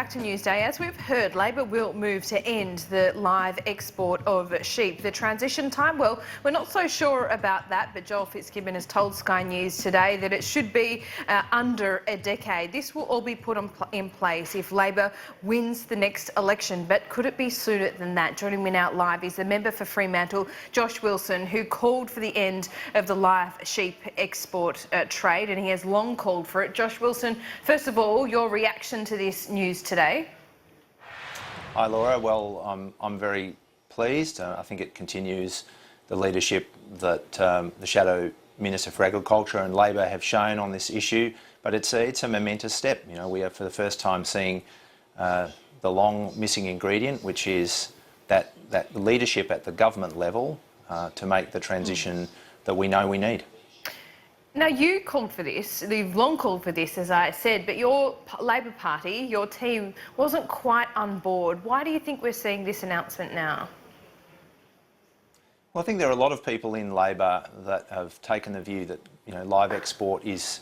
back to Newsday. As we've heard, Labor will move to end the live export of sheep. The transition time, well, we're not so sure about that, but Joel Fitzgibbon has told Sky News today that it should be under a decade. This will all be put in place if Labor wins the next election, but could it be sooner than that? Joining me now live is the member for Fremantle, Josh Wilson, who called for the end of the live sheep export trade, and he has long called for it. Josh Wilson, first of all, your reaction to this news today? Hi Laura, well I'm very pleased. I think it continues the leadership that the Shadow Minister for Agriculture and Labor have shown on this issue, but it's a momentous step. You know, we are for the first time seeing the long missing ingredient, which is that leadership at the government level to make the transition that we know we need. Now, you called for this, you've long called for this, as I said, but your Labor Party, your team, wasn't quite on board. Why do you think we're seeing this announcement now? Well, I think there are a lot of people in Labor that have taken the view that, you know, live export is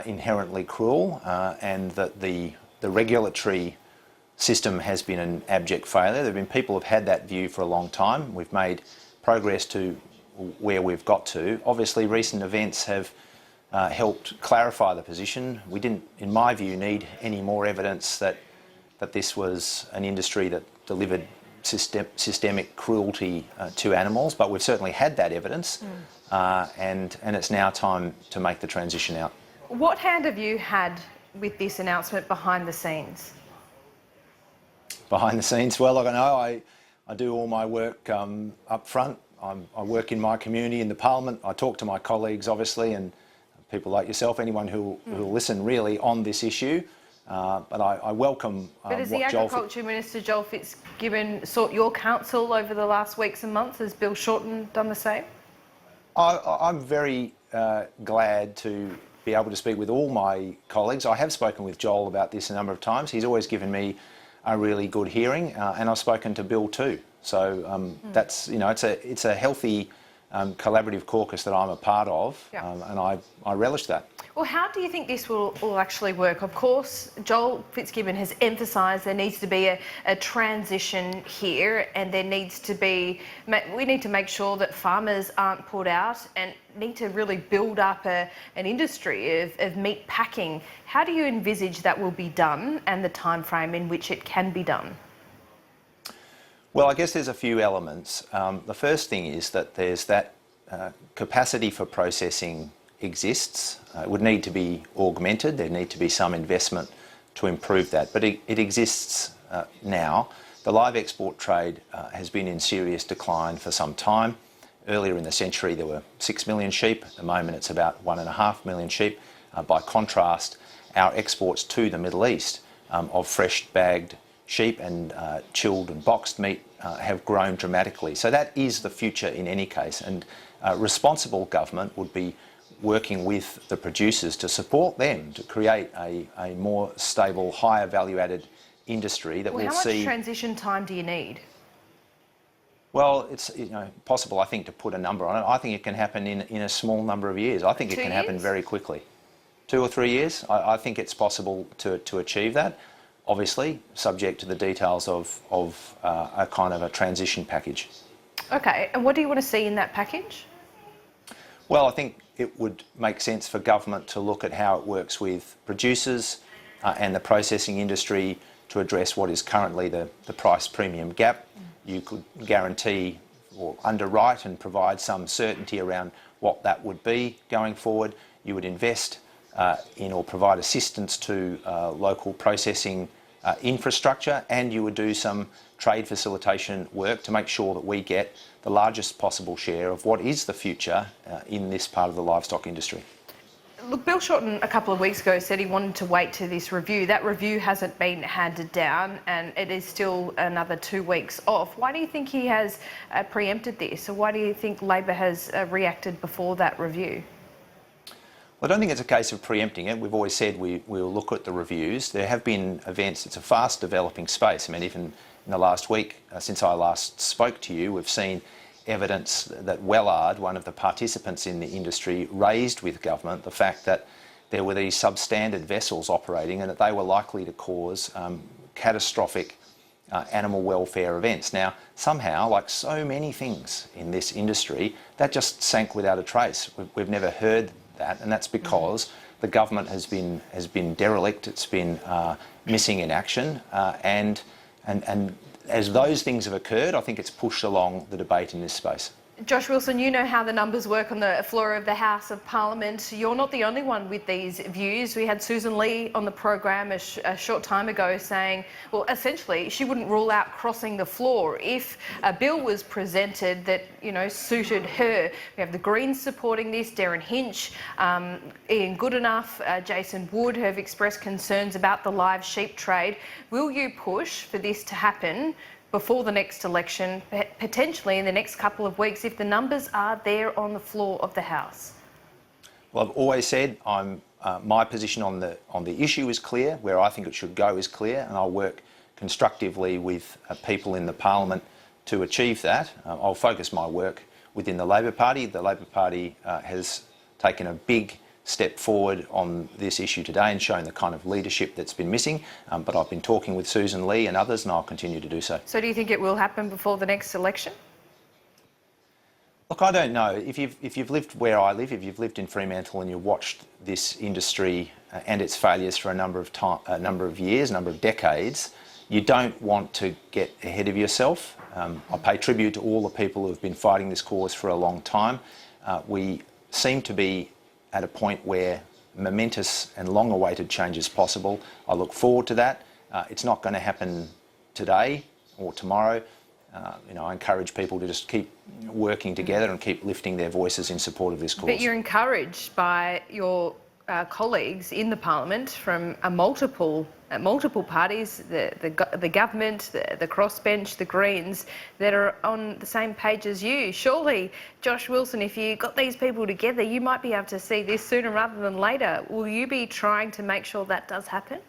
inherently cruel and that the regulatory system has been an abject failure. There have been people who have had that view for a long time. We've made progress to where we've got to. Obviously, recent events have helped clarify the position. We didn't, in my view, need any more evidence that this was an industry that delivered systemic cruelty to animals, but we've certainly had that evidence, and it's now time to make the transition out. What hand have you had with this announcement behind the scenes? Behind the scenes? Well, like I know, I do all my work up front. I work in my community, in the Parliament. I talk to my colleagues, obviously, and people like yourself, anyone who will listen really on this issue. But I welcome But has the Agriculture Minister, Joel Fitzgibbon, sought your counsel over the last weeks and months? Has Bill Shorten done the same? I'm very glad to be able to speak with all my colleagues. I have spoken with Joel about this a number of times. He's always given me a really good hearing, and I've spoken to Bill too. So that's, you know, it's a healthy collaborative caucus that I'm a part of, and I relish that. Well, how do you think this will actually work? Of course, Joel Fitzgibbon has emphasised there needs to be a transition here, and there needs to be, we need to make sure that farmers aren't put out and need to really build up an industry of meat packing. How do you envisage that will be done and the time frame in which it can be done? Well, I guess there's a few elements. The first thing is that there's that capacity for processing exists. It would need to be augmented. There need to be some investment to improve that, but it exists now. The live export trade has been in serious decline for some time. Earlier in the century there were 6 million sheep. At the moment it's about 1.5 million sheep. By contrast, our exports to the Middle East of fresh bagged sheep and chilled and boxed meat have grown dramatically. So that is the future in any case, and responsible government would be working with the producers to support them to create a more stable, higher value-added industry that will see... How much transition time do you need? Well, it's possible, I think, to put a number on it. I think it can happen in a small number of years. I think it can happen very quickly. 2 or 3 years. I think it's possible to achieve that. Obviously, subject to the details of a kind of a transition package. Okay, and what do you want to see in that package? Well, I think it would make sense for government to look at how it works with producers and the processing industry to address what is currently the price premium gap. You could guarantee or underwrite and provide some certainty around what that would be going forward. You would invest in or provide assistance to local processing infrastructure, and you would do some trade facilitation work to make sure that we get the largest possible share of what is the future in this part of the livestock industry. Look, Bill Shorten a couple of weeks ago said he wanted to wait to this review. That review hasn't been handed down and it is still another 2 weeks off. Why do you think he has preempted this, or why do you think Labor has reacted before that review? Well, I don't think it's a case of preempting it. We've always said we'll look at the reviews. There have been events. It's a fast developing space. I mean, even in the last week, since I last spoke to you, we've seen evidence that Wellard, one of the participants in the industry, raised with government the fact that there were these substandard vessels operating and that they were likely to cause catastrophic animal welfare events. Now, somehow, like so many things in this industry, that just sank without a trace. We've never heard that, and that's because the government has been derelict. It's been missing in action, and as those things have occurred, I think it's pushed along the debate in this space. Josh Wilson, you know how the numbers work on the floor of the House of Parliament. You're not the only one with these views. We had Susan Lee on the program a short time ago saying, well, essentially, she wouldn't rule out crossing the floor if a bill was presented that, you know, suited her. We have the Greens supporting this, Darren Hinch, Ian Goodenough, Jason Wood have expressed concerns about the live sheep trade. Will you push for this to happen before the next election, potentially in the next couple of weeks, if the numbers are there on the floor of the House? Well, I've always said my position on the issue is clear. Where I think it should go is clear, and I'll work constructively with people in the Parliament to achieve that. I'll focus my work within the Labor Party. The Labor Party has taken a big step forward on this issue today and shown the kind of leadership that's been missing. But I've been talking with Susan Lee and others, and I'll continue to do so. So do you think it will happen before the next election? Look, I don't know. If you've lived where I live, if you've lived in Fremantle and you've watched this industry and its failures for a number of years, a number of decades, you don't want to get ahead of yourself. I pay tribute to all the people who have been fighting this cause for a long time. We seem to be at a point where momentous and long-awaited change is possible. I look forward to that. It's not going to happen today or tomorrow. I encourage people to just keep working together and keep lifting their voices in support of this cause. But you're encouraged by your colleagues in the Parliament from multiple parties, the government, the crossbench, the Greens, that are on the same page as you. Surely, Josh Wilson, if you got these people together, you might be able to see this sooner rather than later. Will you be trying to make sure that does happen?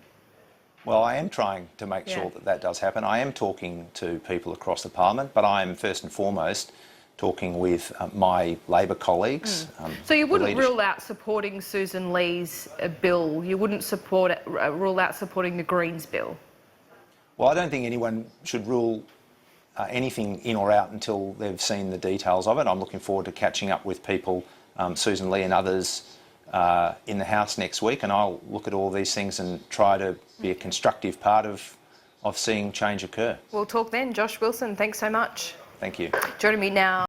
Well, I am trying to make sure that does happen. I am talking to people across the Parliament, but I am first and foremost talking with my Labor colleagues. So you wouldn't rule out supporting Susan Lee's bill? You wouldn't rule out supporting the Greens bill? Well, I don't think anyone should rule anything in or out until they've seen the details of it. I'm looking forward to catching up with people, Susan Lee and others, in the House next week, and I'll look at all these things and try to be a constructive part of seeing change occur. We'll talk then. Josh Wilson, thanks so much. Thank you. Joining me now